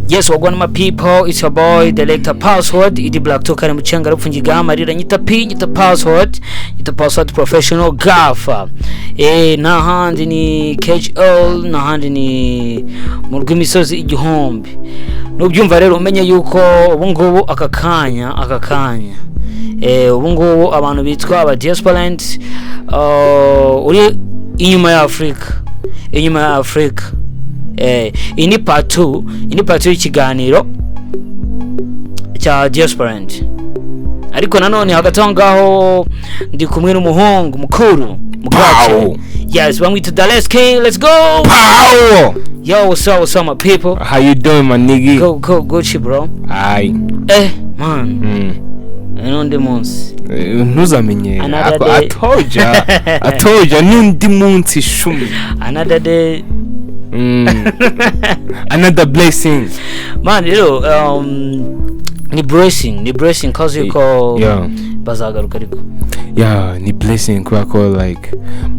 Yes, wagwan my people, it's your boy, Delector Password, Idi Black Toka Muchenga Rufungiga Marira nyita P, nyita Password professional gaffer. Nahandi ni KHL, nahandi ni mu rw'imisozi igihumbi. Nubyumva rero umenye yuko ubungubu akakanya ubungubu abantu bitwa aba diasporans uri inyuma ya Afrika. Ini part 2 y'ikiganiro cya diasporant. Ariko nanone hagati aho ngaho ndi kumwe n'umuhungu mukuru mugace. Yes, bamwita Dallas King. Let's go. Pow! Yo, what's up my people? How you doing, my nigga? Go shit, bro. Aye. Man. Nundi munsi. Ntuzamenye. I told you nundi munsi shumi. Another day. Another blessing. Man, ni blessing cause you call bazagaruka ariko. Yeah, ni blessing kwako like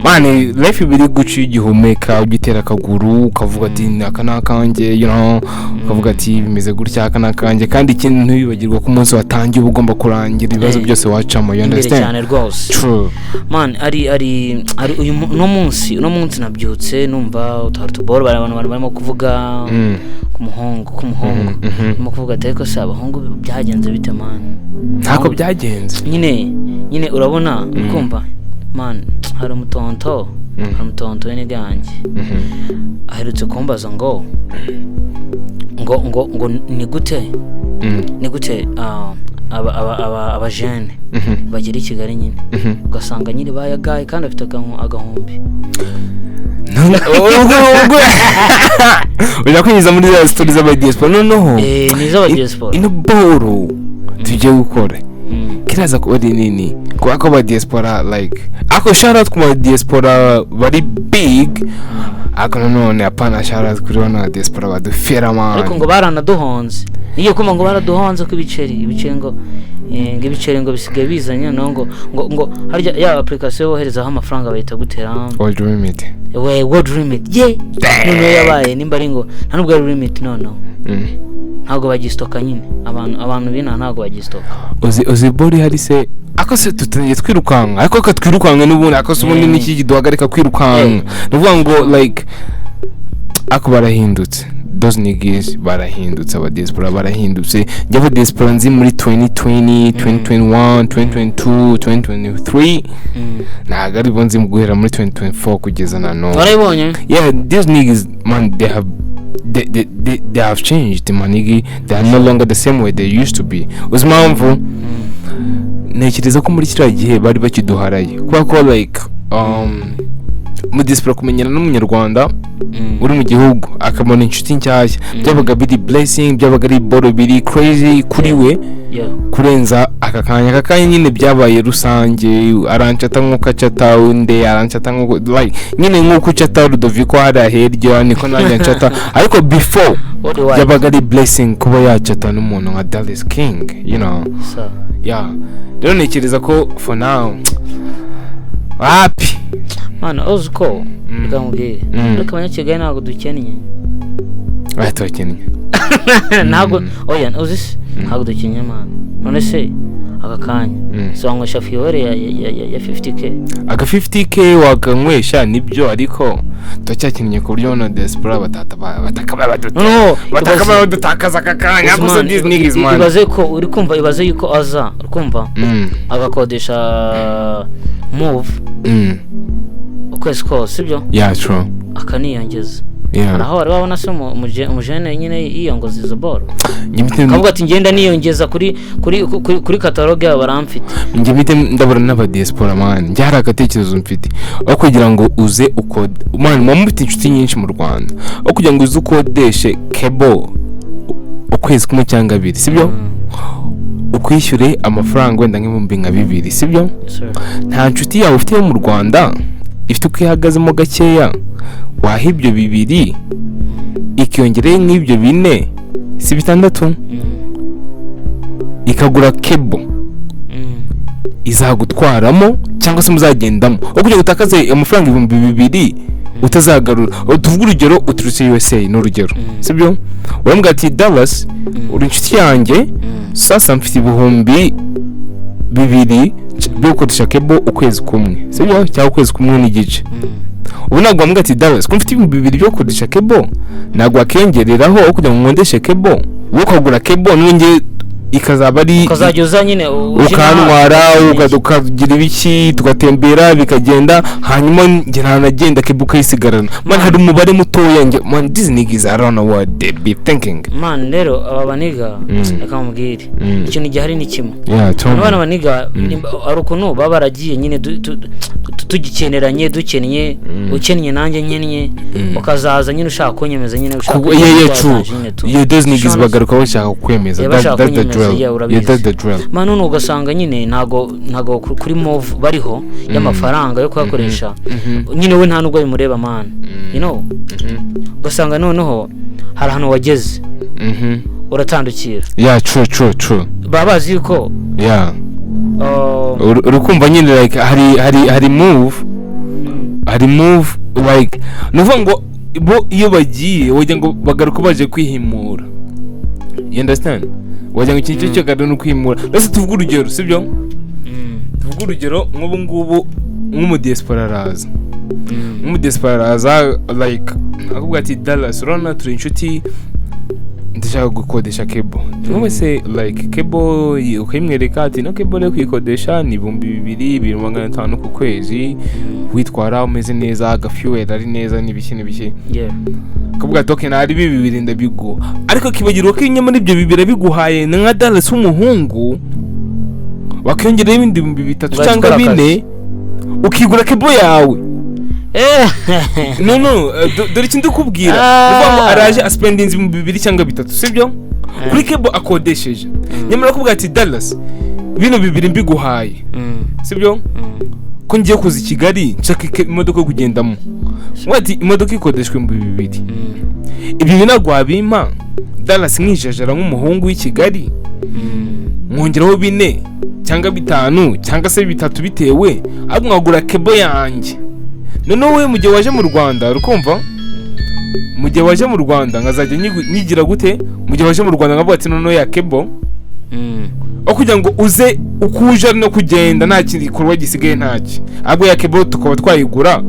man, life biri guci igihumeka ugitera kaguru ukavuga ati nakanje, you know, ukavuga ati bimeze gutya akanakanjye kandi ikintu ntibibagirwa ku munsi watangiye ubugomba kurangira ibibazo byose wacamo, you understand? Cyane rwose. True. Man, ari uyu no munsi nabyutse numva utarutuboro abantu barimo kuvuga ku muhungu mu kuvuga ati ko se abahungu byagenze bite man? Ntako byagenze. Nyine urabona kumva man, hari umutonto wene gange aherutse kumbaza ngo ni gute aba jeune bagera i Kigali nyine ugasanga nyine bayagaye kandi afite agahumbi. Ujya kwiza muri za stories z'aba diaspora noneho ni z'aba diaspora ino boro tujye gukora kiraza ko ari nini kwa ko ba diaspora like ako shout out ku ba diaspora bari big ako none apana shout out kuri wana diaspora badufera man ariko ngo baranaduhonze niyo kuma ngo baraduhonze ku ibiceri ngo bisigaye bizanye ngo harya ya application yoherezaho amafaranga bayita gutera world limit none yabaye nimba ari ngo nta nubwo limit ntago bagistoka nyine abantu bina ntago bagistoka uzi bori hari se akose tutangiye twirukanga ariko katwirukanga n'ubundi akose ubundi n'iki kiduhagarika kwirukanga nuvuga ngo like ako barahindutse those niggas barahindutse aba diaspora barahindutse njye diaspora nzi muri 2020 2021 2022 2023 ntago ari bonzi mu guhera muri 2024 kugeza na none barabonye. Yeah, these niggas man, they have changed, manigi. They are no longer the same way they used to be. Uzmamvu ntekereza ko muri kiriya gihe bari bakiduharaye kuko like mu diaspora kumenyana n'umunyarwanda uri mu gihugu akabona inshuti nshyashya byabaga biri blessing, byabaga ari boro biri crazy kuri we kurenza akakanya nyine byabaye rusange. Arancata nk'uko acata undi arancata nk'uko like nyine nk'uko ucata Rudoviko hari herya niko nanjye ncata ariko before byabaga ari blessing kuba yacata n'umuntu nka Dallas King, you know. Yeah, rero ntekereza ko for now happy man ozko bikamubwira ariko abanyakigali ntabwo dukennye ntabwo oya uzisi ntabwo dukennye man. None se akakanya songesha fiore ya 50k aga 50k wakanywesha nibyo ariko tocyakinnye ku buryo no diaspora batakaba badutakaza akakanya gusa Disney is man. Ibaze ko uri kumva ibaze yuko aza urumva agakodesha move ukwezi kose sibyo? Yeah, true. Akaniyongeza naho wari wabona se umujene nyine yiyongoza izo boro kavuga ati ngenda niyongeza kuri catalogue yabo baramfite njye mite ndabura n'aba diaspora man. Njye hari agatekerezo mfite aho kugira ngo uze ukode man mufite inshuti nyinshi mu Rwanda aho kugira ngo uze ukodeshe cable ukwezi kumwe cyangwa abiri sibyo ukwishyure amafaranga wenda nk'ibihumbi nka 2 sibyo? Nta nshuti yawe ufite mu Rwanda ifite uko ihagazemo gakeya wahibyo 2 ikiyongereye n'ibyo 4 si 6 ikagura cable izagutwaramo cyangwa se muzagendamo aho kugira gutakaze amafaranga 2,000 utazagarura. Tuvuga urugero uturutse USA n'urugero sibyo, urambwira ati Dallas uri inshuti yanjye sasa mfite ibihumbi 2 byo gukoresha cable ukwezi kumwe sibyo, cyangwa ukwezi kumwe n'igice. Ubu ntabwo wambwira ati Dallas ko mfite ibihumbi 2 byo gukoresha cable ntabwo akengereraho kugira ngo ngondeshe cable, wowe ukagura cable n'undi ikazaba ari ukazajya nyine ukantwara ukagira ibiki tugatembera bikagenda, hanyuma njye nagenda cable ukayisigarana. Man hari umubare mutoya njye man, these niggas I don't know what they be thinking. Man rero aba baniga akamubwira ikintu gihari ni kimwe. Abana baniga ari ukuntu baba baragiye nyine tugikeneranye dukennye ukennye nanjye nkennye ukazaza nyine ushaka kunyemeza nyine ushaka those niggas bagaruka bashaka kwemeza. That's the drill. Man ugasanga nyine ntago kuri move bariho y'amafaranga yo kuyakoresha nyine we nta nubwo bimureba man, you know. Ugasanga noneho hari hano wageze uratandukira. Yeah, true. Babazi yuko urukumva nyine like hari move like nuvuga ngo bo iyo bagiye wajya ngo bagaruka baje kwihimura, you understand, wajya ngo ikintu cyo gado no kwihimura. Rese tuvuga urugero sibyo, tuvuga urugero nk'ubu ngubu nk'umudiaspora araza like akubwira ati Dallas urana turi inshuti ndashaka gukodesha cable. Cyangwa se like cable ukimwereka ati no cable yo kwikodesha ni 2,250 ku kwezi, witwara umeze neza, agafuel ari neza n'ibiki. Akavuga ati okay nari 2,000 ndabigo, ariko kibagirwa ko inyama n'ibyo 2,000 biguhaye nka Dallas w'umuhungu wakiyongera ibindi 3 cyangwa 4 ukigura cable yawe. No dore ikintu ndikubwira uvuga ngo araje aspendinze 2,000 cyangwa 3 sibyo kuri cable akodesheje, nyamara kuvuga ati Dallas bino 2,000 mbiguhaye sibyo ko ngiye kuza Kigali nshaka imodoka kugendamo, wati imodoka ikodeshwe 2,000 ibi binagwa abimpa Dallas nkijajara nk'umuhungu w'i Kigali mwongeraho 4 cyangwa 5 cyangwa se 3 bitewe ahubwo nkagura cable yanjye. Noneho we mu gihe waje mu Rwanda rukumva, mu gihe waje mu Rwanda nkazajya nyigira gute, mu gihe waje mu Rwanda ngavuga ati noneho ya cable kugira ngo uze ukuje no kugenda nta kindi gikorwa gisigaye ntaki, ahubwo ya cable tukaba twayigura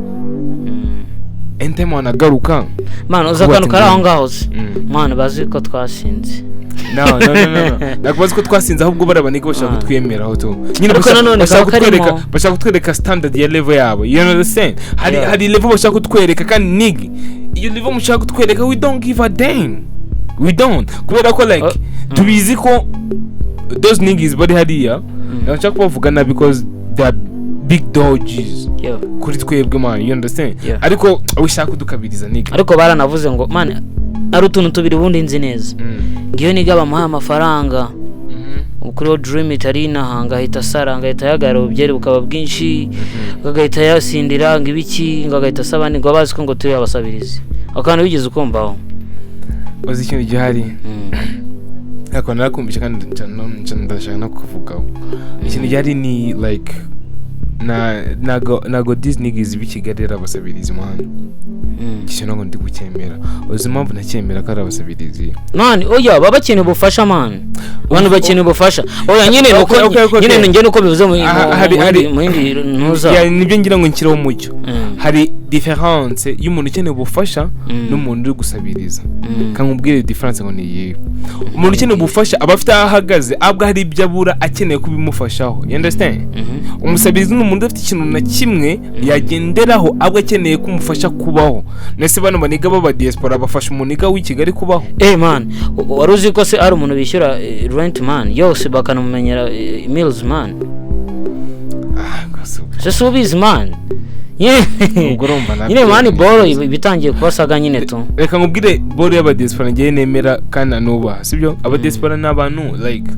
ente mwana garuka man uzaganuka ari aho ngaho man bazi ko twasinze. No nakubaza ko twasinze ahubwo barabaniga bashaka kutwemeraho to nyine bashaka kutwereka standard ya level yabo, you understand. Hari level bashaka kutwereka kandi nigi iyo level mushaka kutwereka we don't give a damn, we don't, kubera ko like tubizi ko those niggas bari hariya bashaka kuvugana because they are big dodges kuri twebwe man, you understand. Ariko wishaka kudukabiriza nigga, ariko baranavuze ngo man ari utuntu tubiri bundi nzi neza ngiyo niga bamuha amafaranga kuri dream itarina hanga hita saranga hita yagara ubyere bukaba bwinshi ngagahita yasindira ngibiki ngagahita sabani ngo bazi ko ngo tuye abasabirizi akana bigeze ukombaho uzi ikintu gihari ako narakumbisha kandi ndashaka no kuvugaho ikintu gihari ni like nago Disney gizi bikigarira abasabirizi man kishino ngo ndi gukemera uzi mpamvu nacyemera ko ari abasabirizi man oya baba kintu bufasha man abantu bakintu bufasha oya nyine nuko nyine nge nuko bivuze mu yindi ntuza ya nibyo ngira ngo nkireho umucyo hari difference y'umuntu ukeneye ubufasha n'umuntu uri gusabiriza kankubwire difference ngo niye umuntu ukeneye ubufasha abafite ahagaze abwa hari ibyo abura akeneye kubimufashaho, you understand. Umusabirizi n'umuntu ufite ikintu na kimwe yagenderaho abwa akeneye kumufasha kubaho. Nese bano baniga baba diaspora bafasha umuniga w'i Kigali kubaho. Man waruzi ko se ari umuntu bishyura rent man yose bakanamumenyera meals man. Se ubizi man nyine mani boro bitangiye kubasaga nyine to reka nkubwire boro y'aba diaspora ngiye nemera kandi anubaha sibyo. Aba diaspora n'abantu like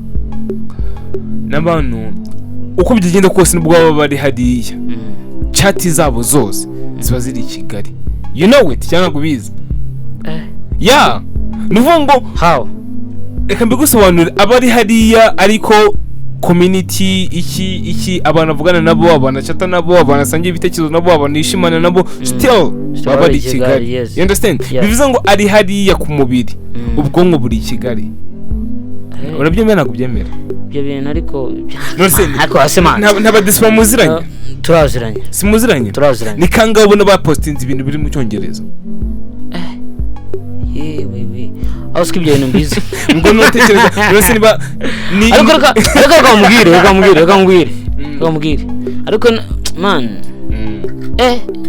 n'abantu uko bigenda kose nubwo baba bari hadiya chat zabo zose ziba ziri i Kigali, you know it cyangwa kubiza nuvuga ngo how reka mbigusobanurire abari hadiya ariko community iki abantu bavugana nabo, abantu chata nabo, abantu sangiye ibitekerezo nabo, abantu ishimana nabo, still baba ari Kigali. You understand? Bivuze ngo ari hariya ku mubiri, ubwonko buri Kigali. Urabyemera nako byemera ibyo bintu ariko ariko asemana n'abadispa muziranye turaziranye simuziranye ni kanga ubona ba postinze ibintu biri mu cyongereza we aho skibye ibintu mbizi ngo notekereza rwose niba ni ariko kamubwire ariko man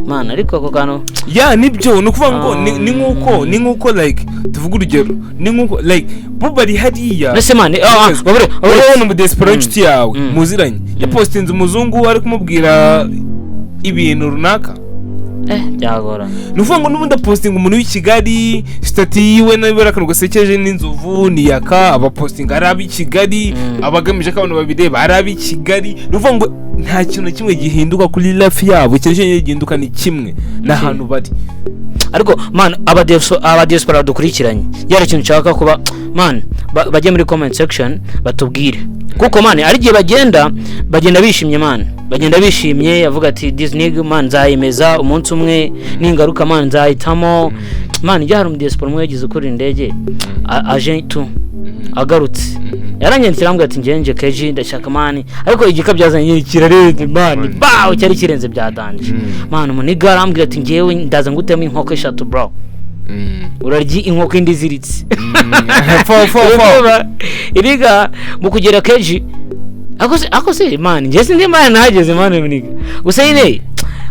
man ariko ako kano nibyo nukuvuga ngo ni nkuko like tuvuga urugero ni nkuko like bo bari hariya nese man babure mu desperate yawe muziranye ya postinze umuzungu ari kumubwira ibintu runaka byagora nuvuga ngo n'ubundi posting umuntu w'i Kigali stati yiwe nabera akantu gasekeje n'inzovu ni yaka aba posting arabi Kigali abagamije ko abantu babireba arabi Kigali nuvuga ngo nta kintu kimwe gihinduka kuri life yabo cyeje gihinduka ni kimwe n'ahantu bari ariko man aba diaspora dukurikiranye yari ikintu cyaka kuba man bajye muri comment section batubwire kuko man ari giye bagenda bishimye man bagenda bishimye avuga ati this nigga man nzayimeza umunsi umwe ningaruka man nzahitamo man ijya hari mu diaspora umwe yagize kuri indege aje tu agarutse yaranyandikira ambwira ati ngenje keji ndashaka man ariko igikabyazanye kirareze man bawo cyari kirenze byadanje man umuniga arambwira ati ngewe ndaza ngutema inkoko 3 bro uraryi inkoko indi ziritse iriga mu kugera keji akose man nje sindi man nahageze man muniga usayine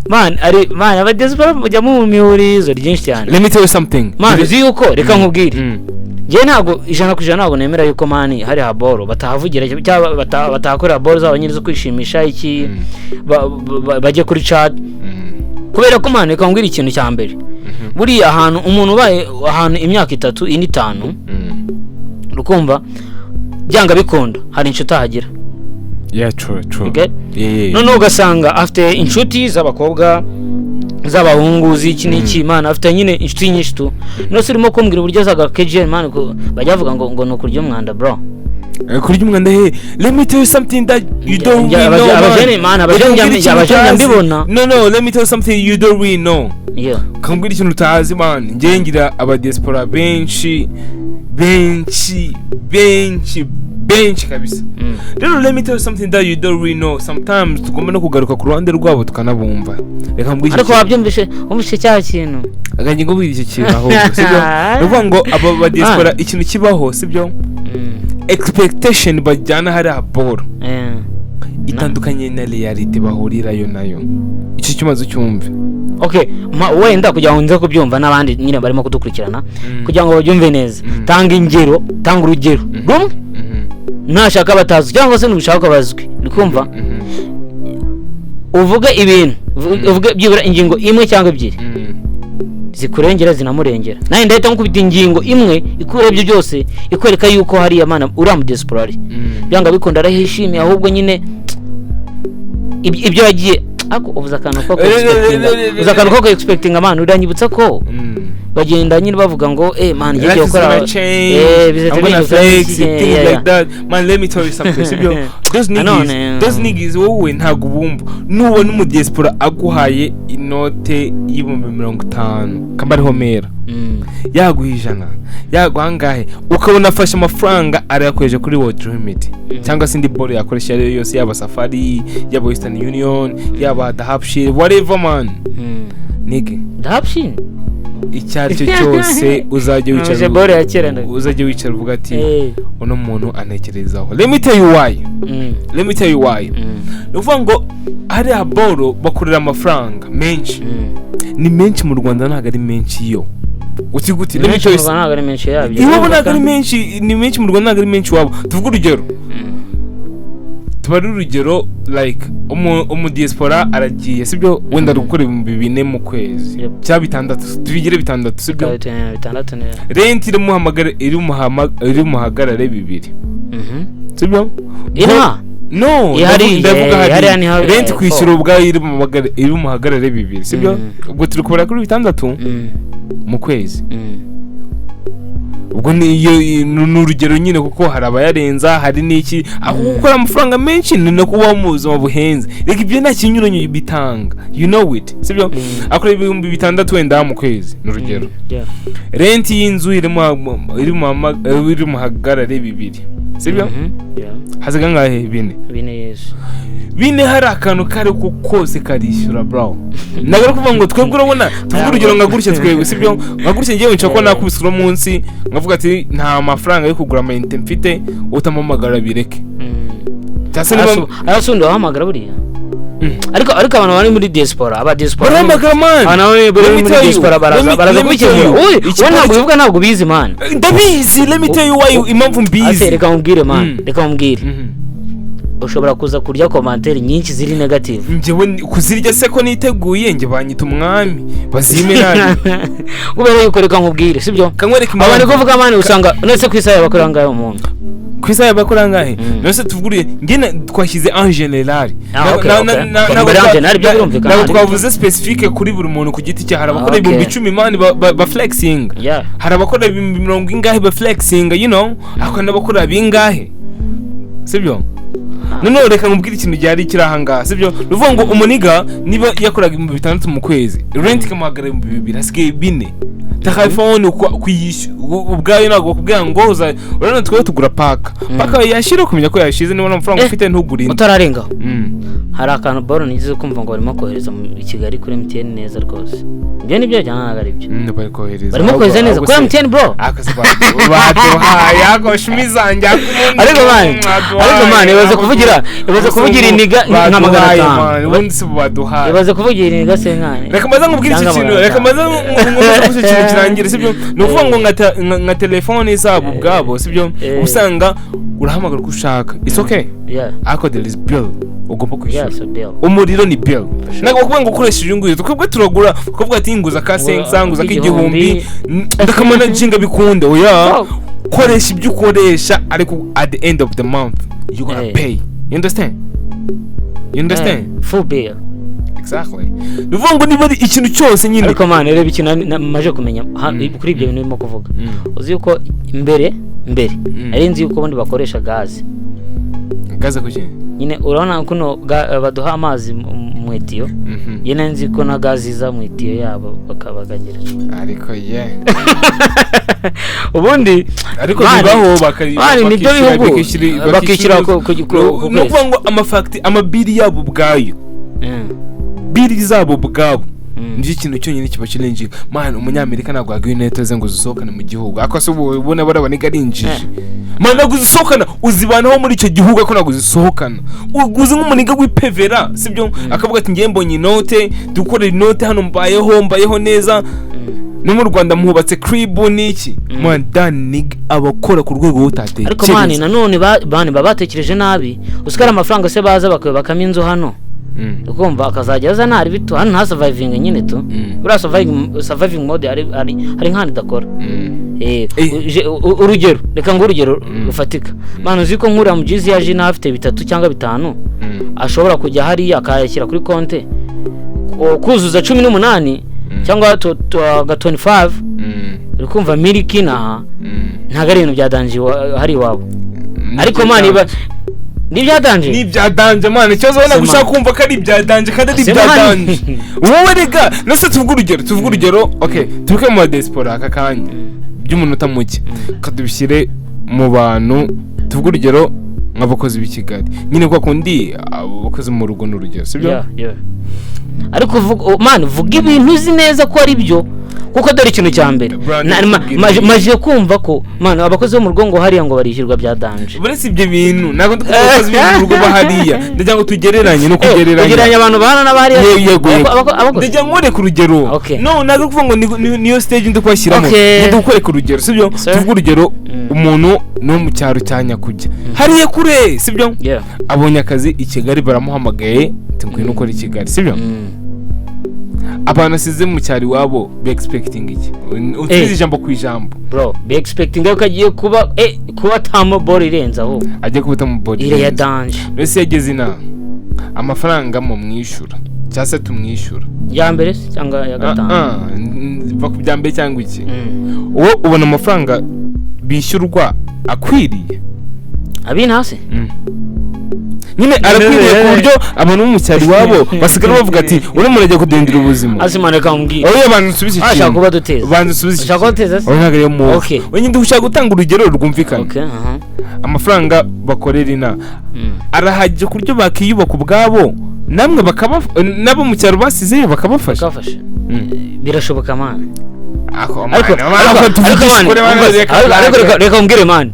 man ari man abadespa bajya mu mihurizo ryinshi cyane. Let me tell you something man uzi yuko reka nkubwire je ntago 100% ntago nemera yuko mani hari haboro batahavugira cyangwa batakora haboro z'abanyirizo kwishimisha iki baje kuri chat kubera ko mani reka nkubwire ikintu cya mbere buri ahantu umuntu ubaye ahantu imyaka 3 indi 5 rukumva byanga bikunda hari inshuti ahagira. Yeah, true. Okay? Yeah. None ugasanga afite inshuti z'abakobwa z'abahungu z'iki n'iki man afite nyine inshuti nyinshi tu no sirimo kumbwira uburyo zaga KGN man bajya vuga ngo no kurya umwanda bro kurya umwanda he. Let me tell you something that you don't really know. Abajene mbibona. No, let me tell you something you don't really know. Yeah. Kambwira ikintu utazi man ngiye ngira aba diaspora benshi kabisa. Let me tell you something that you don't really know. Sometimes tugomba no kugaruka ku ruhande rwabo tukanabumva. Reka mbwije. Ariko wabyumvishe cya kintu. Aganje ngo bwije ikintu aho sibyo. Nuvuga ngo aba diaspora ikintu kibaho sibyo. Expectation bajyana hari aboro. Itandukanye na reality bahurirayo nayo. Icyo kimaze cyumve. Okay, wenda kugira ngo nze kubyumva nabandi nyine barimo kudukurikirana kugira ngo babyumve neza. Tanga urugero. Rumwe nashaka batazi cyangwa se nubishaka bazwi nikumva uvuga ibintu uvuga byibura ingingo imwe cyangwa ebyiri zikurengera zinamurengera naye ndahita nkubita ingingo imwe ikurebye byose ikwereka yuko hari yamana uramu diaspora byanga bikunda arahishimiye ahubwo nyine ibyo yagiye ako uvuza akantu ko expecting amana uranyibutsa ko bagenda nyine bavuga ngo man ngiye gukora like that man. Let me tell you something sibyo those niggas wowe ntago bumva nubona mu diaspora aguhaye inote y'ibihumbi 50 kambari homera yaguhijana yaguhangahe ukabona afashe amafaranga arayakoresha kuri World Remedy cyangwa se indi ball yakoresha yose yaba Safari yaba Western Union yaba Dahabshin whatever man nigga Dahabshin icyari cyo cyose uzajye wicara uvuga ati uno muntu anekerezaho. Let me tell you why uvuga ngo hari aboro bakorera amafaranga menshi ni menshi mu Rwanda ntago ari menshi yo uti let me tell you ntago ari menshi yabyo iwabo ntago ari menshi ni menshi mu Rwanda ntago ari menshi wabo tuvuga urugero tubari urugero like umu diaspora aragiye sibyo wenda gukora 4 mu kwezi cya 6 tubigire 6 sibyo 6 rent iri muhagarare 2 sibyo no ndavuga hari rent kwishyura ubwayo iri muhagarare 2 sibyo ubwo turi kubara kuri 6 mu kwezi ubwo ni urugero nyine kuko hari abayarenza hari n'iki aho gukora amafaranga menshi ni no kubaho mu buzima buhenze reka ibyo nta kinyuranyo bitanga you know it sibyo akora 6,000 wenda mu kwezi n'urugero rent y'inzu iri mu hagarare 2 sibyo hazaga ngahe 4 yesu bine hari akantu kare ko kose karishyura bro nagara kuvuga ngo twebwe urabona tuvuga urugero ngagurishye twebwe sibyo ngagurishye ngiye nshaka nakubisura munsi ngavuga ati nta mafaranga yo kugura amayinite mfite utamamagara bireke cyase niba arasundo wahamagara buriya ariko abantu bari muri diaspora aba diaspora baramagara man bari muri diaspora baraza kubikemura ntabwo bivuga ntabwo bizi man ndabizi let me tell you why impamvu mbizi reka umbwire man reka umbwire ushobora kuza kurya commentaire nyinshi ziri negative njyewe kuzirya se ko niteguye nge banyita umwami bazime nani ubere yuko reka nkubwire sibyo kankwereka abantu kuvuga mani usanga nose kwisaya bakora ngaye umuntu kwisaya bakora ngahe nose tuvuguriye nge twashyize en general ntabwo twavuze specifique kuri buri muntu ku giti cye hari abakora 10,000 mani ba flexing hari abakora 20 ingahe ba flexing you know akana bakora bingahe sibyo none reka ngubwire ikintu cyari kirahanga sibyo ruvuga ngo umuniga niba yakoraga 6,000 mu kwezi rent kamuhagara 2,000 asigaye 4 telefone kuyisha ubwayo nago kubwira ngo urana twe tugura paka yashira kumenya ko yashize niba amafaranga ufite ntugurinde utararenga hari akantu boro nigize kumva ngo barimo kohereza mu Kigali kuri MTN neza rwose ibyo nibyo cyangwa ari byo barimo kohereza neza kuri MTN bro baduhaye agoshimizanje ariko man ibaze kuvugira iniga nka 500 ubundi se baduhaye ibaze kuvugira iniga senkane reka maze ngubwire iki kintu reka maze ngubwire kirangire sibyo nuvuga ngo nka telefone zabo ubwabo sibyo usanga urahamagara kushaka it's okay ako there is bill ugomba kwishyura umuriro ni bill nago kuvuga ngo ukoresheje inguye tukubwe turagura kuvuga ati inguza ka 500 nguza ka 1,000 ndakamana jinga bikunde oya koresha ibyo ukoresha ariko at the end of the month you gonna pay you understand full bill exactly nuvuga ngo niba ikintu cyose nyine ariko man reba ikintu maje kumenya kuri ibyo bintu birimo kuvuga uzi yuko mbere ari nzi yuko bondi bakoresha gaze kuki nyine urabona kuno baduha amazi mu etiyo yene nzi ko na gaze za mu etiyo yabo bakabagagira ariko ubundi ariko bibaho bari nibyo bihugu bakishyira nuvuga ngo amabiri yabo ubwayo biri zabo bwabo nje ikintu cyonyine kiba challenge man umunyamerika nagwa gwinete ze ngo zisohokane mu gihugu akose ubona barabane garinjije man naguzisohokana uzibanaho muri icyo gihugu ko naguzisohokana uguze nk'umuniga gwipevera sibyo akavuga ati ngiye mbonye inote dukorera inote hano mbayeho neza no mu Rwanda muhubatse crib niki man danig abakora ku rwego utatekereje ariko man nanone babatekereje nabi usikara amafaranga se baza bakaba inzu hano ukumva akazajya aza ntari bito hano nta surviving nyine tu bura surviving mode ari nk'andi dakora urugero reka ngo urugero rufatika manu ziko nkura mu jizi yaje nafite 3 cyangwa 5 ashobora kujya hari akayashyira kuri konte kuzuza 18 cyangwa 25 urikumva miliki naha ntago ari ibintu byadanje hari wabo ariko mani nibyadanje man cyozo wena gushaka kumva ko ari byadanje kandi ari byadanje wowe rega nase tuvuga urugero okay turuke mu diaspora akakanya by'umuntu utamuke kadubishyire mu bantu tuvuga urugero nk'abakozi b'i Kigali nyine kwa kundi abakozi mu rugo n'urugero sibyo ariko vuga ibintu uzi neza ko ari byo kuko dore ikintu cya mbere maje kumva ko mana abakozi bo mu rugo ngo hariya ngo barishyirwa byadanje buretse ibyo bintu nago dukoze mu rugo bahariya ndagira ngo tugereranye no kugereranya abantu bahana n'abari ndagira ngo reka urugero no nago kuvuga ngo niyo stage ndikubashyiramo ndikwereka urugero sibyo tuvuga urugero umuntu no mu cyaro cyanya kujya hariya kure sibyo abonye akazi i Kigali baramuhamagaye ngwino ukora i Kigali sibyo abantu asize mu cyari wabo be expecting iki utize ijambo ku ijambo bro be expecting ko agiye kuba tamo ball irenza aho agiye kubuta mu ball ire ya danger bese yageze ina amafaranga mu mwishura cyase tumwishura ya mbere cyangwa ya gatanu bakubya mbere cyangwa iki uwo ubona amafaranga bishyurwa akwiriye abinase nyine arakwiriye ku buryo abantu bo mu cyaro iwabo basigara bavuga ati uri muntu ajya kudendera ubuzima azimana kambwira oya abantu nsubize ikintu ashaka kuba duteza abantu nsubize ashaka kuba duteza oya ntabwo ariyo mu Okay. oya ndi ushaka gutanga urugero rwumvikana amafaranga bakorera ina arahagije ku buryo bakiyubaka ubwabo namwe nabo mu cyaro basizeyo bakabafasha kafasha birashoboka man ariko reka umbwire man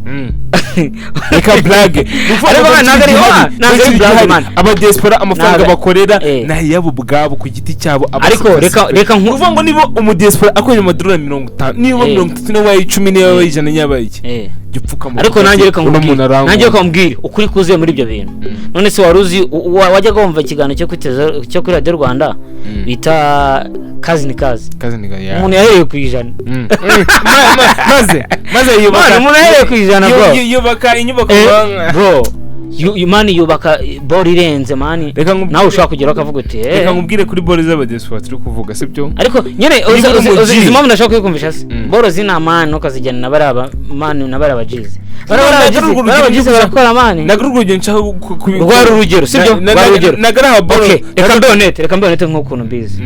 reka blage aba diaspora amafaranga bakorera nayo yabo ubwabo ku giti cyabo ariko reka nkuvuga ngo niba umudiaspora akorera amadolari 50 niba 30 niba 10 niba 100 niba 2 gipfuka ariko nanjye reka nkubwire ukuri kuzuye muri ibyo bintu none se waruzi wajyaga wumva ikiganiro cyo kuri Radio Rwanda bita kazi ni kazi umuntu yahereye ku ijana maze yubaka umuntu yahereye ku ijana bro yubaka inyubako bro mani yubaka bori irenze mani nawe ushobora kugera ukavuga uti reka nkubwire kuri bori z'abadesipora turi kuvuga sibyo ariko nyine uzi impamvu nashaka kuyikumvisha se boro zina mani ukazijyana na bariya mani na bariya bajizi barabajizi barakora mani naguruguru nshaka rwari urugero sibyo rwari urugero nagaraha boro reka mbonete nk'ukuntu mbizi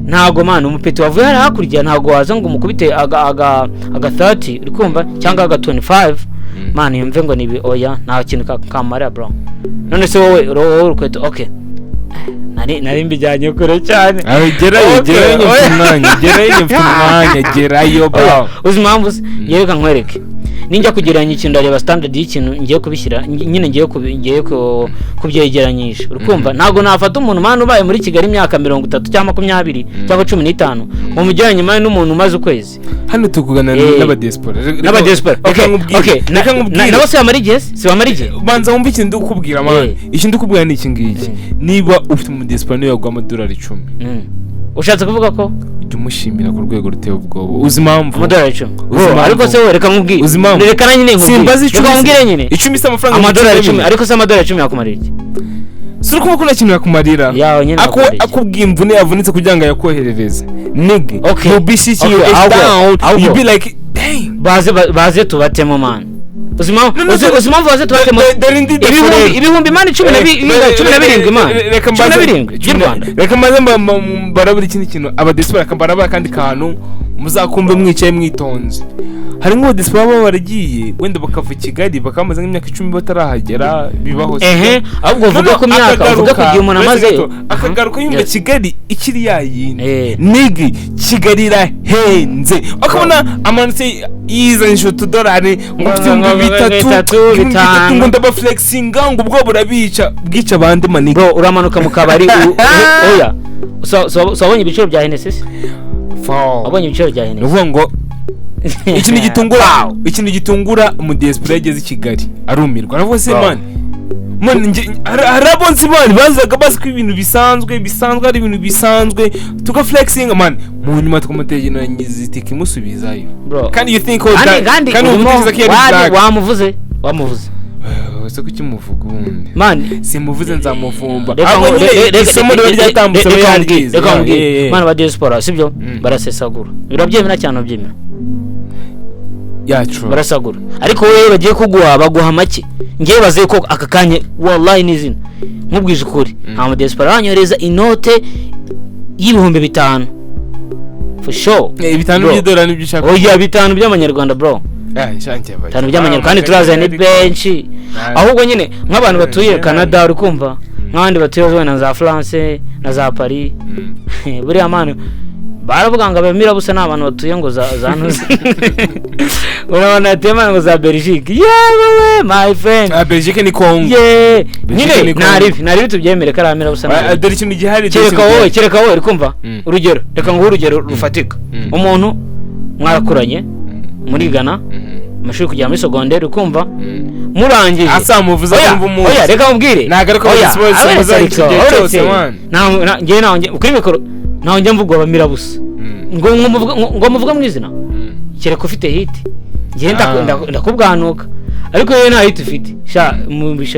ntago mani umupeti wavuye hari hakurya ntago waza ngo umukubite aga 30 uri kumva cyangwa aga 25 mani yumve ngo nibi oya nta kintu kamara bro none se wowe urukweto okay nari mbijyanye kure cyane gerayo gerayo bro uzi impamvu yereka nkwereke ninjya kugereranya ikintu ndareba standard y'ikintu ngiye kubishyira nyine ngiye kubyegeranyisha urukumva ntago nafata umuntu mani ubaye muri Kigali imyaka 30 cyangwa 20 cyangwa 15 mu mujyanye mani n'umuntu umaze ukwezi hano tukugana n'abadiaspora okay nabo se bamara igihe banza wumva ikintu ndikubwira mani iki ndikubwira ni iki ngiki niba ufite umudiaspora niyo yagwa amadolari 10 ushatse kuvuga ko ujya umushimira ku rwego ruteye ubwoba uzi impamvu amadolari 10 ariko se we reka nkubwire reka nyine nkubwire nyine 10 se amafaranga amadolari 10 ariko se amadolari 10 yakumarira iki suri kuba kuna kintu yakumarira akubwiye imvune yavunitse kugira ngo yakoherereze nigga okay ubishiki you down you be like dang baze tubatemo man uzimamo baze tubatemo ibihumbi mani 17 man reka 17 reka maze barabura ikindi kintu abadesipora kambaraba kandi kantu muzakumbe mwicaye mwitonze hari ngo disipora baba baragiye wenda bakava Kigali bakamaze nk'imyaka 10 batarahagera bibaho ahubwo uvuga ko myaka uvuga ko igihe umuntu amaze akagaruka yumva Kigali ikiri yayindi nigi Kigali irahenze akabona amanutse yizanije $2 ngo $3 ngo ndaba flexinga ngo ubwo burabica bwica bande manigi bro uramanuka mu kabari oya wabonye ibiciro bya Hennessy wabonye ibiciro bya Hennessy uvuga ngo ikintu gitungura mu diaspora yageze i Kigali arumirwa aravuga se man harabonse man bazaga basiko ibintu bisanzwe ari ibintu bisanzwe tuka flexing man mu nyuma tukamutegeranyiriza itike imusubizayo kandi you think kandi wamuvuze ese kuki muvuga ubundi man simvuze nzamuvumba isomo ryatambutse reka mbwira man ba diaspora sibyo barasesagura birabyemera cyane byemera yacu barasagura ariko wewe bagiye kuguha baguha make ngiye baze ko akakanye wallahi nizina nkubwije ukuri nta mu diaspora banyoreza inote y'ibihumbi 5 for sure 5 by'idolari nibyo ushaka oya 5 by'amanyarwanda bro tanu by'amanyarwanda kandi turaza ni benshi ahubwo nyine nk'abantu batuye Canada uri kumva nk'abandi batuye wenda za France na za Paris buriya manu baravuga ngo abamira busa n'abantu batuye ngo za ntuzi urabona tema ngo za Belgique yewe my friend Belgique ni Congo nyine naribi tubyemere karamira busa n'abantu dore ikintu gihari kereka wowe uri kumva urugero reka ngo urugero rufatika umuntu mwarakuranye muri Ghana amashuri kujya muri secondaire ukumva murangije asamuvuza kumva umuntu oya reka mubwire nagaruka muri sports man ngiye naho kuri mikoro naho njya mvuga abamira busa ngo muvuga mu izina kereka ufite hit ngiye ndakubwanuka ariko yewe nta hit ufite sha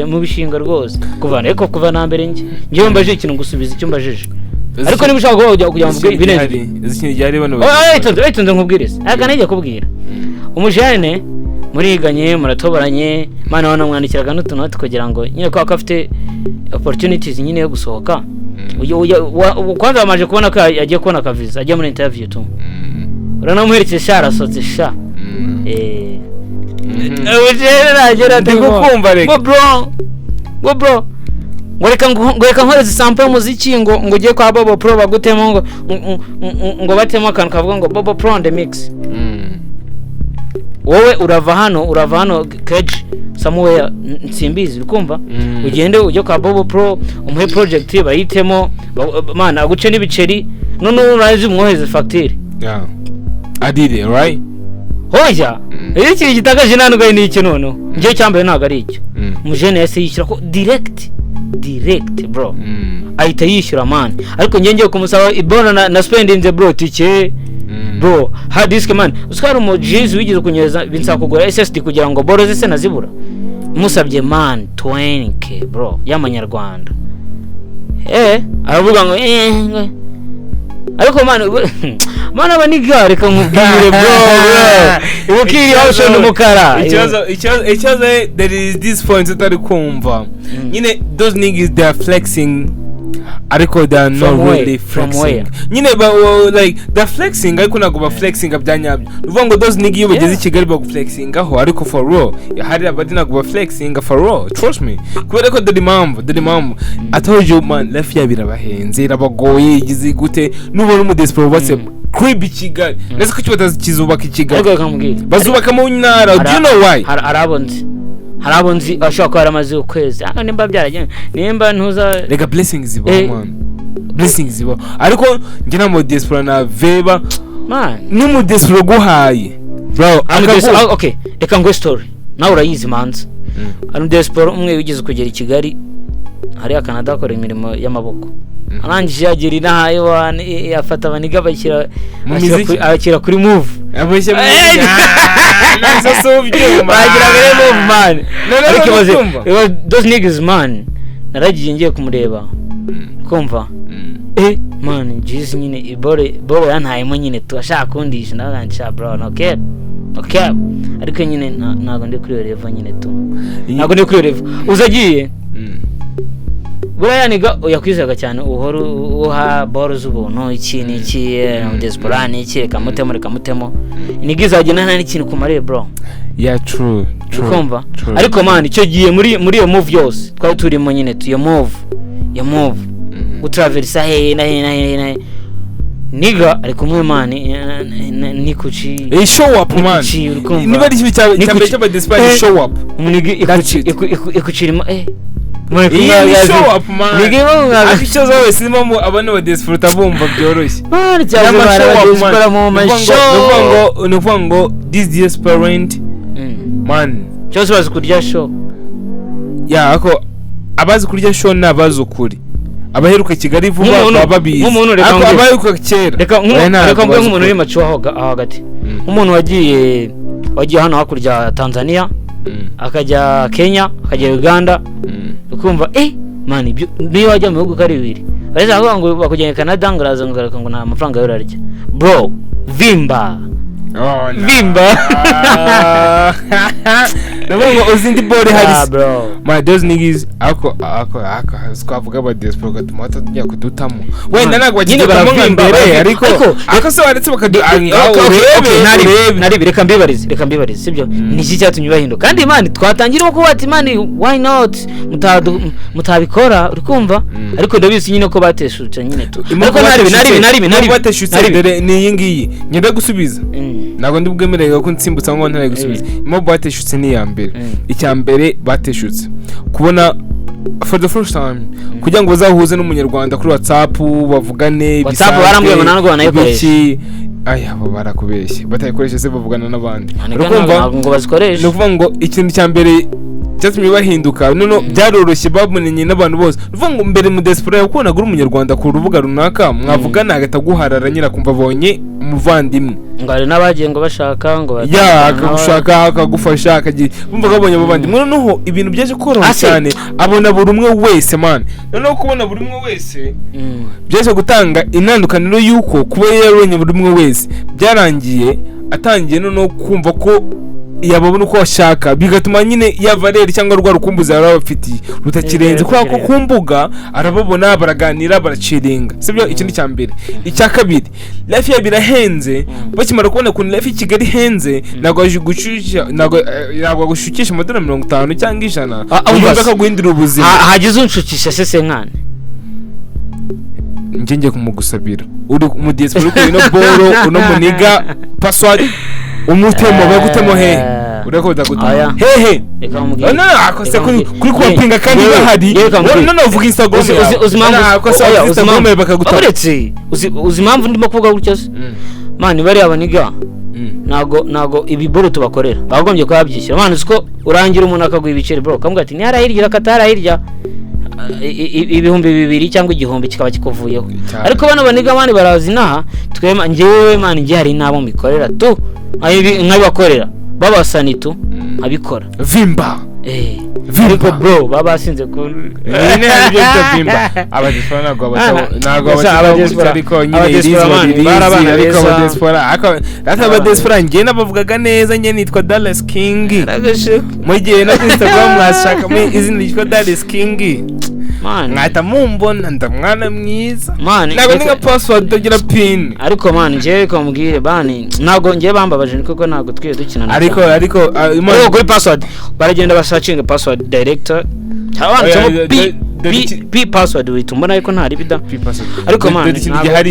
mu bishinga rwose kuvana ariko kuva na mbere ngiye mbaje ikintu ngusubiza icyo mbajije ariko niba ushaka kujya mvuga ibintu ikintu ryari bano itonde nkubwire aka nijye kubwira umujene muriganye muratoboranye mana wanamwandikiraga n'utuntu kugira ngo nyine ko afite opportunities nyine yo gusohoka kwanza bamaje kubona ko yagiye kubona akaviza ajya muri interview tu uranamuherekeje sharasotse sha nagera ndikukumva reka bro ngoreka nkoreze sample y'umuziki ngo ugiye kwa Bobo Pro bagutemo ngo batemo akantu kavuga ngo Bobo Pro on the mix. Wowe urava hano Keji somewhere nsimbizi ukumva ugende ujye kwa Bobo Pro umuhe project bayitemo mana aguce n'ibiceri none uraje umwoheze facture. I did it right. Hoya iki gitagaje nanugwe ni iki none ngiye cyambaye ntago ari icyo umujene yase yishyura ko direct bro ahita yishyura man ariko ngiye kumusaba ibona na spending bro tike bro hard disk man uskara mu jeans wigize kunyeza binsa kugura SSD kugira ngo boro zise nazibura musabye man 20k bro y'amanyarwanda aravuga ngo ariko man abaniga reka nkubwire bro ukiri option umukara ikibazo there is this point utari kumva nyine those niggas they are flexing ariko they are not really flexing nyine like they're flexing ariko nago ba flexing byanyabyo uvuga ngo those niggas iyo bageze Kigali ba flexing aho ariko for raw hari abadi nago ba flexing for raw trust me kubera ko the mambo I told you man life yabira bahenze rabagoye igize gute nubona mu despo whatsapp crib Kigali nese ko kizubaka Kigali ariko kamubwira bazubaka mu ntara do you know why harabonzi ashaka ko aramaze ukwezi nimba byaragenda nimba ntuza rega blessings ziba man blessings ziba ariko nge na diaspora na veba man ni mu diaspora guhaye bro okay reka ngo story nawe urayizi manzi ari diaspora umwe wigeze kugera I Kigali hari Canada akora imirimo y'amaboko arangije yagira inahayo yafata abaniga bakira kuri move abeshye nazo sobyo bagira bere move man ariko those niggas man naragiye ngiye kumureba kumva man Jesus nyine ibore yantayemo nyine tubashaka kundisha nagancha bro okay ariko nyine nago ndi kuri level nyine tu nago ndi kuri level uzagiye burayaniga yakwizaga cyane uhora uha boro z'ubuntu iki diaspora ni iki kamutemo nigizagena nta n'ikintu kumare bro true kumva ariko man icyo giye muri iyo move yose twari turimo nyine tu iyo move utraversa na niga ari kumwe man ni kuchi show up man niba ari cyambere cy'aba diaspora show up ikuchirima show up man akicho zawe simamo abana ba diaspora tabumva byoroshye nuvuga ngo this diasporant man cyose bazi kurya show ako abazi kurya show nabazi ukuri abaheruka Kigali vuba babizi ako abaheruka kera reka mvuge nk'umuntu uri macu aho hagati umuntu wagiye hano hakurya Tanzania akajya Kenya akajya Uganda ukumva man ibyo niyo wajya mu bihugu kari bibiri baraza aho ngo bakujyanye Canada ngaraza ngaraka ngo nta mafaranga yo rarya bro vimba nabwo uzindi bore hari bro my those niggas ako twavuga ba diaspora tumata tujya kudutamo wenda nagwa bagiye baravimbere ariko se waretse nari reka mbibarize sibyo niki cyatumye bahinduka kandi man twatangira ko bati man why not mutabikora uri kumva ariko ndabizi nyine ko bateshutse nyine tu ariko nari bateshutse dere ni yingiyi nyenda gusubiza nago ndi bwemereye ko nsimbutsa ngo ntare gusubiza mo bateshutse ni ya mbere icyambere bateshutse kubona for the first time kugira ngo bazahuze n'umunyarwanda kuri WhatsApp bavugane WhatsApp barambwiye ngo nango banayikoresha abo barakubeshye batayikoresha se bavugana n'abandi urukumva ngo bazikoresha no kuvuga ngo ikintu cyambere cyatumye bahinduka none byaroroshye babunenye n'abantu bose uvuga ngo mbere mu diaspora yakubona guri umunyarwanda ku rubuga runaka mwavugana agataguharara nyira kumva abonye umuvandimwe ngari nabagiye ngo bashaka ngo akagushaka akagufasha akagiye bumva babonye abavandimwe noneho ibintu byaje koroha cyane abona buri umwe wese man noneho kubona buri umwe wese byaje gutanga intandukaniro yuko kuba yarabonye buri umwe wese byarangiye atangiye noneho kumva ko yababona uko bashaka bigatuma nyine ya valeur cyangwa rwa rukumbuzi baba bafitiye rutakirenze kubera ko ku mbuga arababona baraganira baraciringa sibyo ikindi cya mbere icya kabiri life ya birahenze bakimara kubona ku life i Kigali henze nagwa gushukisha amadolari 50 cyangwa 100 uvuga ko guhindura ubuzima hagize unshukisha sese nkane njye kumugusabira uri mu diaspora ko ino boro uno muniga password umutemo bagutemo he ureko dagutamo hehe no akose kuri kwapinga kandi bahari no uvuga Instagram uzimamvu bakagutamo uzimamvu ndimo kuvuga gutyo man bari abaniga nago ibi boro tubakorera bagombye kwabyishyira man usko urangira umuntu akaguha ibiceri bro kamuga ati ni harahirya katarahirya ibihumbi 2 cyangwa igihumbi kikaba kikuvuyeho ariko bana baniga mani barazi naha twema ngewe mani ngiye hari nabo mikorera tu nkabibakorera babasanitu abikora vimba vimba bro babasinze ku nene hari byo vimba abadispora nago abadispora ariko nyine irizi ariko abadispora abadispora ngiye nabavugaga neza nyine nitwa Dallas King mu gihe na Instagram mwashaka mu izina ryitwa Dallas King man ngata mumbona ndamwana mwiza nago ninga password dogira pin ariko man ngiye kumubwire bani nago ngiye bambabaje niko nago twiye dukina ariko kuri password baragenda basachinga password director cyabanje P password witumbona ariko ntari bida ariko man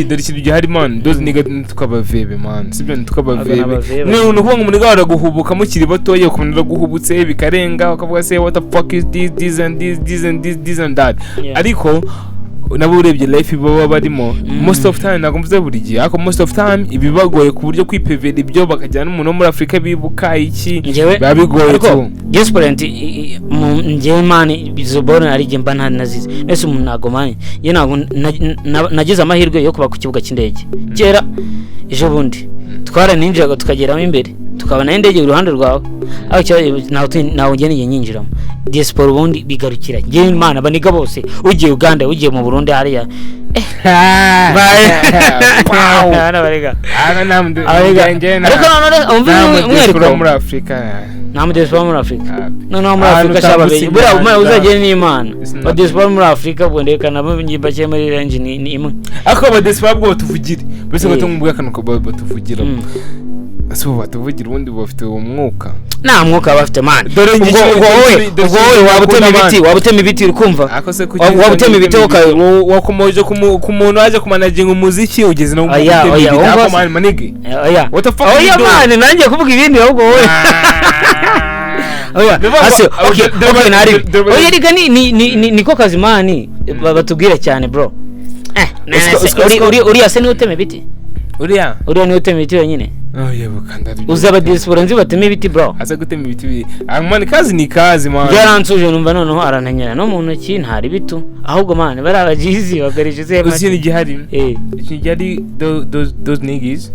dore gihari man doze niga tukabavebe man sibyo tukabavebe ni unuvuga ngo muniga waraguhubuka mukiri batoye ukunira guhubutse bikarenga ukavuga se what the fuck is this and that ariko nabo urebye life baba barimo most of time nagomvuze buri gihe ariko most of time ibibagoye ku buryo kwipevera ibyo bakajyana umuntu muri Afrika bibuka iki babigoye tu desperate ngewe mani bizobona ari je mba nazize nese umuntu nagomanye ye nago nagize amahirwe yo kuba ku kibuga cy'indege kera ejo bundi twara ninjaga tukageramo imbere tukabana indege uruhande rwawe aho nawo ngene nyinjiramo diaspora ubundi bigarukira ngewe imana baniga bose ugiye Uganda ugiye mu Burundi hariya ariko muri Afrika namu diaspora muri Afrika no muri Afrika shababe bura uzagene n'Imana ba diaspora muri Afrika bwondeka nabo ngimba cye muri range ni imwe ako ba diaspora bwo tuvugira bese ngo tumubwe kanuko batuvugira asubo batuvugira ubundi bafite uwo mwuka nta mwuka bafite man wowe wabutema ibiti ukumva wabutema ibiti wakomoje ku muntu aje kumanaginga umuziki ugeze no gutema ibiti ako man manigi what the fuck oya man nanjye kuvuga ibindi ahubwo wowe oya okay nari oya rika niko kazi man batubwira cyane bro uri ase ni utema ibiti uriya ni utema ibiti wenyine uzaba diaspora nzi batema ibiti bro asa gutema ibiti man kazi ni kazi man yaransuje numva noneho arananyana no mu ntoki ntari bitu ahubwo man bari abagizi bagarije se uzini gihari iki gihari those niggas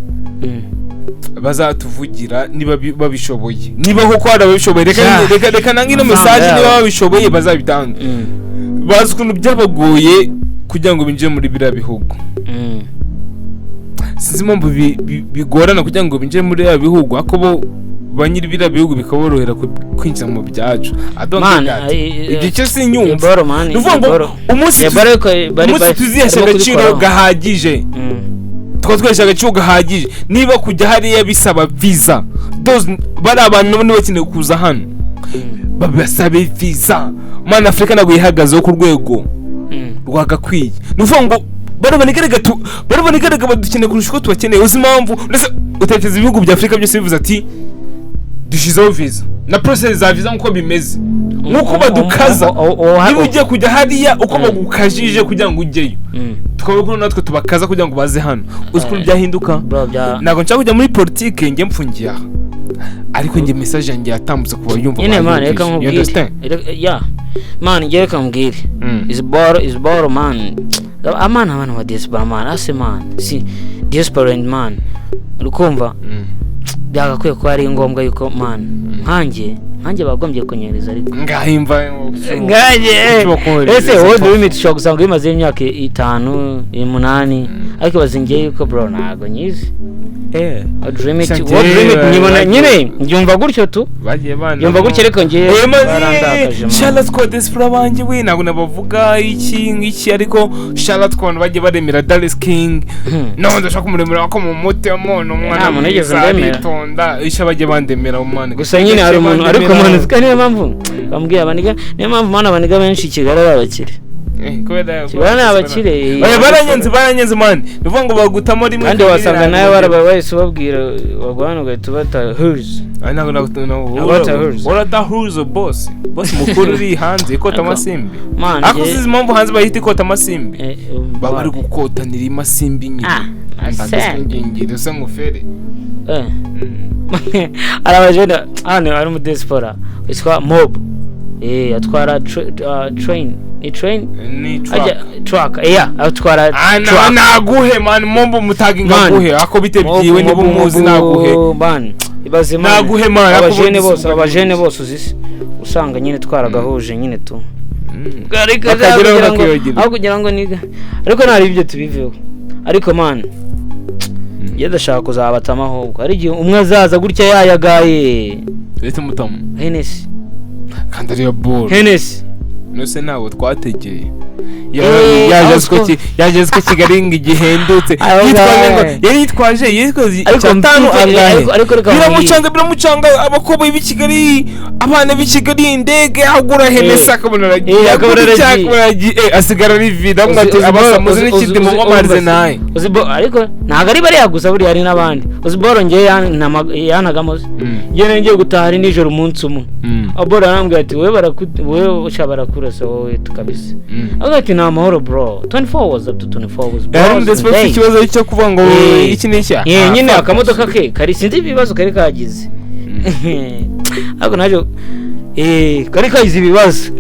bazatuvugira niba babishoboye niba koko arabishoboye reka nangino message niba babishoboye bazabitanga bazi ukuntu byabagoye kugira ngo binjire muri bira bihugu sinzi impamvu bigorana kugira ngo binjire muri ya bihugu ako bo banyiri bira bihugu bikaborohera kwinjira mu byacu ibyo cyo sinyumva nuvuga ngo umunsi tuzihesha agaciro gahagije twatwesha agaciro gahagije niba kujya hariya bisaba visa bari abantu niba bakeneye kuza hano babasabe visa man Afrika ntabwo yihagazeho ku rwego rwagakwiye nuvuga ngo barabanigaraga badukeneye kurusha uko tubakeneye uzi impamvu ndetse utekereza ibihugu bya Afrika byose bivuze ati dushizeho visa na process za visa nkuko bimeze nkuko badukaza niba ugiye kujya hariya uko bagukajije kugira ngo ujyeyo tukabona natwe tubakaza kugira ngo baze hano uzi ko byahinduka ntabwo nshaka kujya muri politike nge mfungiye aha ariko nge message yanjye yatambutse kuba yumva nyine man reka nkubwire man nge reka nkubwire is boro man amana abantu wa diaspora man ase man si diaspora and man urukumva byagakwiye ko ari ngombwa yuko man nkanjye bagombye kunyereza ariko ngahimva ese wowe do limit shop gusanga bimaze imyaka 5 8 ariko bazingiye yuko bro nago nyizi dream it nyibona nyine njumva gutyo tu bagiye bana njumva gutyo ariko ngiye barandakaje Charlotte ko desfra banje we ntabwo nabavuga iki ariko Charlotte ko bagiye baremera Dallas King no ndashaka kumuremera ko mu mutima n'umwana mwitonda isha bagiye bandemera umwana gusa nyine hari umuntu ariko umuntu niyo mpamvu bambwiye abaniga niyo mpamvu mana abaniga benshi Kigali babakire Kibana abakire baranyenze man nivuga ngo bagutamo rimwe kandi wasanga nawe warabaye subabwira bagwana ugahita bata hers wala hers boss mukuru uri hanze ikota amasimbi ako sizi mpamvu hanze bahita ikota amasimbi bari gukotanira amasimbi nyine ndasengingire usa ngufere arabajena hano ari mu diaspora witwa Mob atwara train ni truck atwara truck naguhe man Mombo mutaginga guhe ako bitebyiwe nibo muzi naguhe man ibaze man naguhe man abajene bose uzisi usanga nyine twaragahuje nyine tu aho kugira ngo niga ariko nari ibyo tubiveho ariko man yadashaka kuzabatama ahubwo ari gihe umwe azaza gutya yayagaye leta mutamu Hennessy kandi ari ball Hennessy nose nabo twategeye yaje ko Kigali igihendutse yitwaje cyatanu biramucanga abakobo b'i Kigali abana b'i Kigali indege agura Hennessy akabona asigara ari vida abasamuzi n'ikindi mu mamarze naye ariko ntago ari bari yagusa buri hari nabandi uziboro ngiye yanagamo ngiye gutaha ari nijoro umunsi umwe abora arambwira ati wewe ushabarakura wowe tukabisa agati na amahoro bro 24 was up to 24 was bro ndetse ikibazo cyo kuvuga ngo iki n'icya nyine akamodoka ke kari sinzi ibibazo kari kagize ako najo kari kagize ibibazo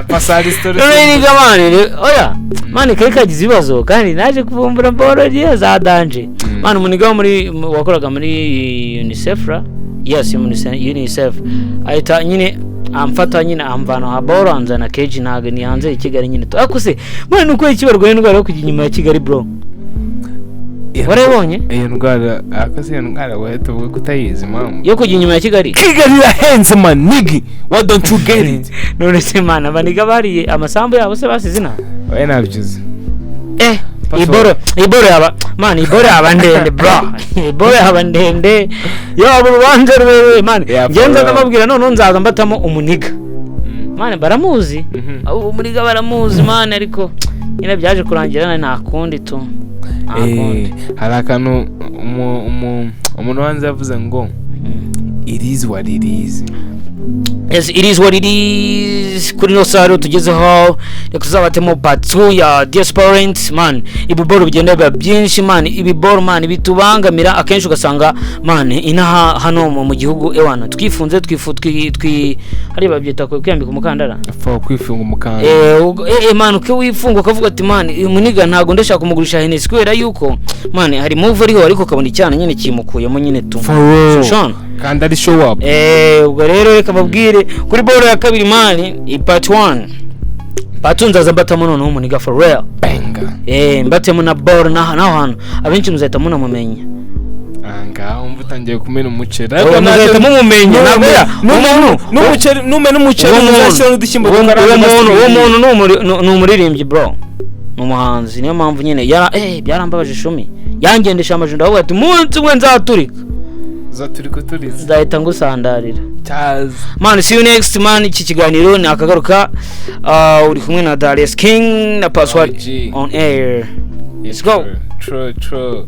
pasari story ni gamane oya mani kari kagize ibibazo kandi naje kuvumbura mboro ye za danje mani muniga muri wakoraga muri UNICEF ahita nyine amfata nyine amvana haboro anzana keji ntago ni hanze i Kigali nyine to akuse mwana nuko ikibarwaye indwara yo kujya inyuma ya Kigali bro warabonye iyo ndwara akase ndwara wahita uvuga kutayizi mama yo kujya inyuma ya Kigali irahenze man nigga why don't you get it none se mana baniga bariye amasambu yabo se basizina we nabyize iboro yaba man iboro abandende bro iboro abandende yo abo banze rwe man ngenza ndamabwira none nzaza mbatamo umuniga man baramuzi abo umuniga baramuzi man ariko nyine byaje kurangira nta kundi tu hari akantu umuntu wanze yavuze ngo it is what it is. Yes, it is what it is. Kuri no saro tugezeho yakuzabatemo part 2 ya Diasporent man. Ibiboro bigenda biba byinshi man, ibiboro man bitubangamira akenshi ugasanga man inaha hano mu gihugu ewana twifunze hari babyita ko kwiyambika umukandara. Fa kwifunga umukandara. Man uke wifunga ukavuga ati man muniga ntago ndashaka kumugurisha Hennessy kwera yuko man hari move ariho ariko kabona icyana nyine kimukuyemo nyine tu. Kandi ari show up. Ubwo rero reka babwire kuri boro ya kabiri man part 1 batunza batamo none umuniga for real benga mbatemo na boro naho hano abenshi muzahita munamumenya anga umvutangiye kumena umuceri ariko muzahita mumumenya nabera n'umuceri n'umuceri muzashira n'udushyimbo umuntu n'umuririmbyi bro n'umuhanzi niyo mpamvu nyine byarambabaje ishumi yangendesha amajunda aho ati umunsi umwe nzaturika zaturiza ndahita ngusandarira Chaz man, see you next man. Iki kiganiro ni akagaruka uri kumwe na Dallas King na Password on air. Let's go. True